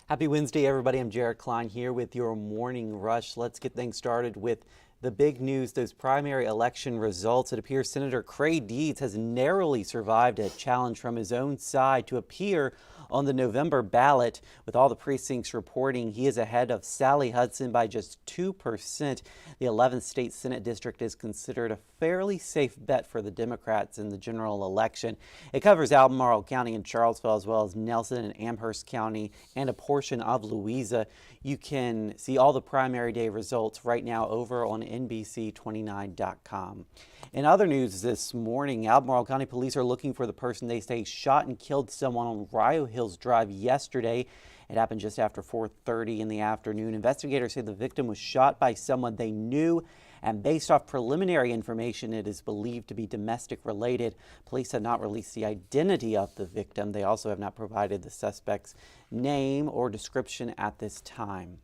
Happy Wednesday, everybody. I'm Jared Klein here with your Morning Rush. Let's get things started with the big news, those primary election results. It appears Senator Cray Deeds has narrowly survived a challenge from his own side to appear on the November ballot. With all the precincts reporting, he is ahead of Sally Hudson by just 2%. The 11th state Senate district is considered a fairly safe bet for the Democrats in the general election. It covers Albemarle County and Charlottesville, as well as Nelson and Amherst County and a portion of Louisa. You can see all the primary day results right now over on NBC29.com. In other news this morning, Albemarle County police are looking for the person they say shot and killed someone on Rio Hills Drive yesterday. It happened just after 4:30 in the afternoon. Investigators say the victim was shot by someone they knew, and based off preliminary information, it is believed to be domestic related. Police have not released the identity of the victim. They also have not provided the suspect's name or description at this time.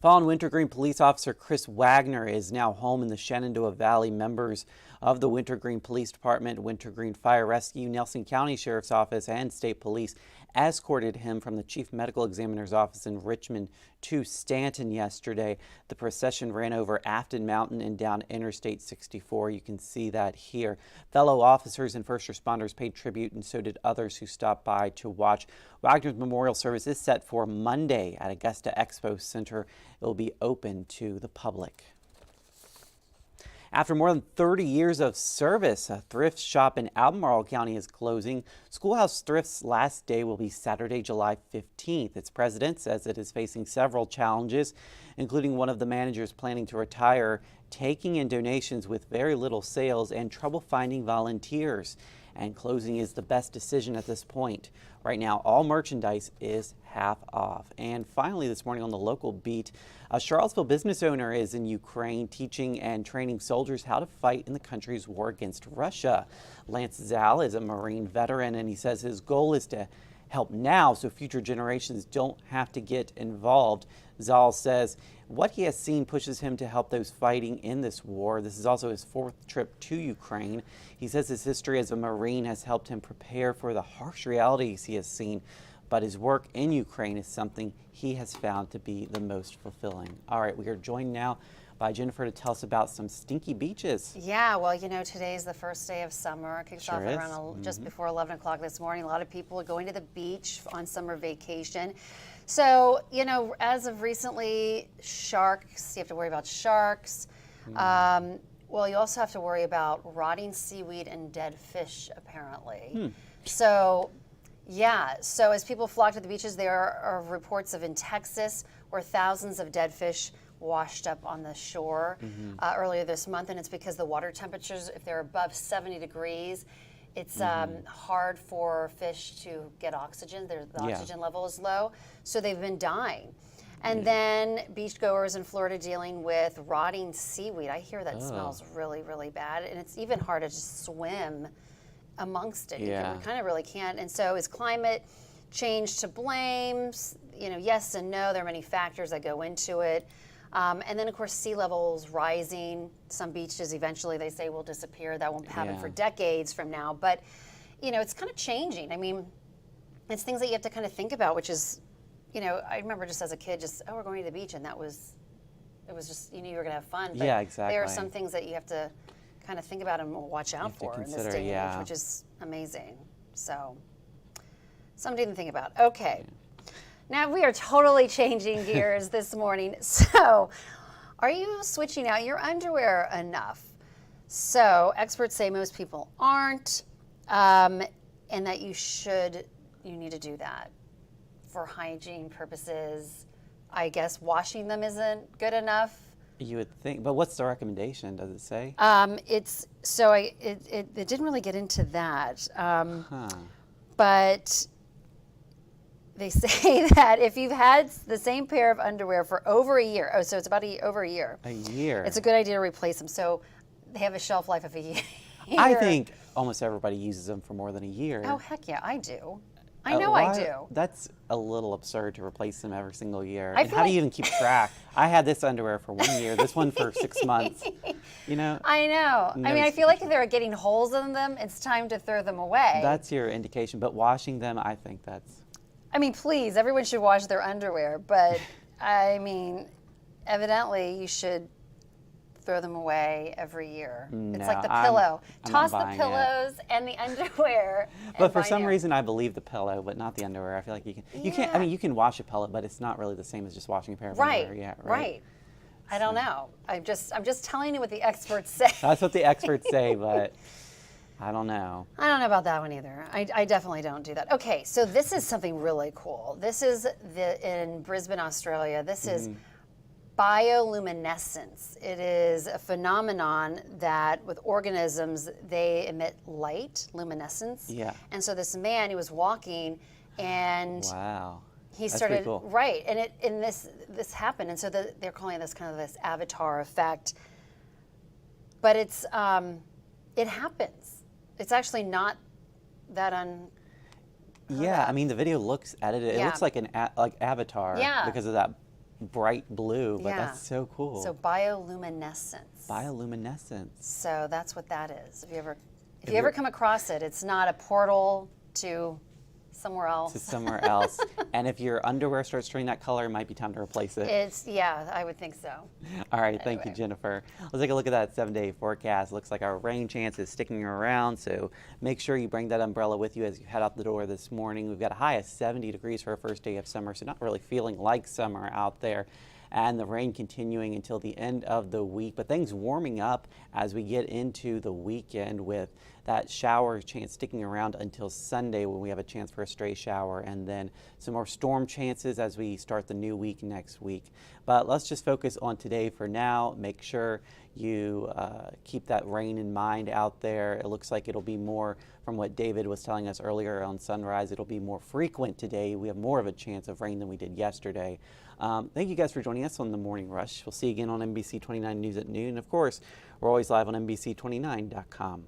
Fallen Wintergreen police officer Chris Wagner is now home in the Shenandoah Valley. Members of the Wintergreen Police Department, Wintergreen Fire Rescue, Nelson County Sheriff's Office, and State Police escorted him from the Chief Medical Examiner's office in Richmond to Stanton yesterday. The procession ran over Afton Mountain and down Interstate 64. You can see that here. Fellow officers and first responders paid tribute, and so did others who stopped by to watch. Wagner's memorial service is set for Monday at Augusta Expo Center. It will be open to the public. After more than 30 years of service, a thrift shop in Albemarle County is closing. Schoolhouse Thrift's last day will be Saturday, July 15th. Its president says it is facing several challenges, including one of the managers planning to retire, taking in donations with very little sales, and trouble finding volunteers. And closing is the best decision at this point. Right now, all merchandise is half off. And finally, this morning on the local beat, a Charlottesville business owner is in Ukraine teaching and training soldiers how to fight in the country's war against Russia. Lance Zal is a Marine veteran, and he says his goal is to help now so future generations don't have to get involved. Zal says what he has seen pushes him to help those fighting in this war. This is also his fourth trip to Ukraine. He says his history as a Marine has helped him prepare for the harsh realities he has seen, but his work in Ukraine is something he has found to be the most fulfilling. All right, we are joined now by Jennifer to tell us about some stinky beaches. Yeah, well, you know, today's the first day of summer. It kicks off at around just before 11 o'clock this morning. A lot of people are going to the beach on summer vacation. So, you know, as of recently, sharks, you have to worry about sharks. Well, you also have to worry about rotting seaweed and dead fish, apparently. So, yeah, so as people flock to the beaches, there are reports of in Texas where thousands of dead fish washed up on the shore earlier this month, and it's because the water temperatures, if they're above 70 degrees, it's hard for fish to get oxygen. The oxygen level is low, so they've been dying. And then beachgoers in Florida dealing with rotting seaweed. I hear that smells really, really bad, and it's even hard to just swim amongst it. Yeah. You kind of really can't. And so is climate change to blame? You know, yes and no. There are many factors that go into it. And then, of course, sea levels rising. Some beaches eventually, they say, will disappear. That won't happen for decades from now. But, you know, it's kind of changing. I mean, it's things that you have to kind of think about, which is, you know, I remember just as a kid, just, oh, we're going to the beach. And it was just, you knew you were going to have fun. But yeah, exactly. There are some things that you have to kind of think about and watch out for in this day and age, which is amazing. So, something to think about. Okay. Now we are totally changing gears this morning. So, are you switching out your underwear enough? So, experts say most people aren't, and that you need to do that for hygiene purposes. I guess washing them isn't good enough. You would think, but what's the recommendation? Does it say? It didn't really get into that, but they say that if you've had the same pair of underwear for over a year, so it's about over a year. A year. It's a good idea to replace them. So they have a shelf life of a year. I think almost everybody uses them for more than a year. Oh, heck yeah, I do. I know I do. That's a little absurd to replace them every single year. And how do you even keep track? I had this underwear for 1 year, this one for 6 months. You know? I know. I mean, I feel like if they're getting holes in them, it's time to throw them away. That's your indication. But washing them, I think that's... I mean, please, everyone should wash their underwear, but I mean, evidently you should throw them away every year. No, it's like the pillow. I'm Toss not the buying pillows and the underwear. But for some reason, I believe the pillow, but not the underwear. I feel like you can't. I mean, you can wash a pillow, but it's not really the same as just washing a pair of underwear. Yeah, right. I don't know. I'm just telling you what the experts say. That's what the experts say, but I don't know. I don't know about that one either. I definitely don't do that. Okay, so this is something really cool. This is in Brisbane, Australia. This is bioluminescence. It is a phenomenon that with organisms, they emit light, luminescence. Yeah. And so this man, he was walking and wow. he That's started, pretty cool. right, and this happened, and so they're calling this kind of this avatar effect. But it happens. It's actually not that Yeah, I mean the video looks edited. It looks like like Avatar because of that bright blue, but that's so cool. So bioluminescence. Bioluminescence. So that's what that is. If you ever come across it, it's not a portal to somewhere else. To somewhere else. And if your underwear starts turning that color, it might be time to replace it. Yeah, I would think so. All right, thank you, Jennifer. Let's take a look at that 7-day forecast. Looks like our rain chance is sticking around, so make sure you bring that umbrella with you as you head out the door this morning. We've got a high of 70 degrees for our first day of summer, so not really feeling like summer out there. And the rain continuing until the end of the week, but things warming up as we get into the weekend with that shower chance sticking around until Sunday when we have a chance for a stray shower, and then some more storm chances as we start the new week next week. But let's just focus on today for now. Make sure you keep that rain in mind out there. It looks like it'll be more, from what David was telling us earlier on Sunrise, it'll be more frequent today. We have more of a chance of rain than we did yesterday. Thank you guys for joining us on the Morning Rush. We'll see you again on NBC29 News at noon. Of course, we're always live on NBC29.com.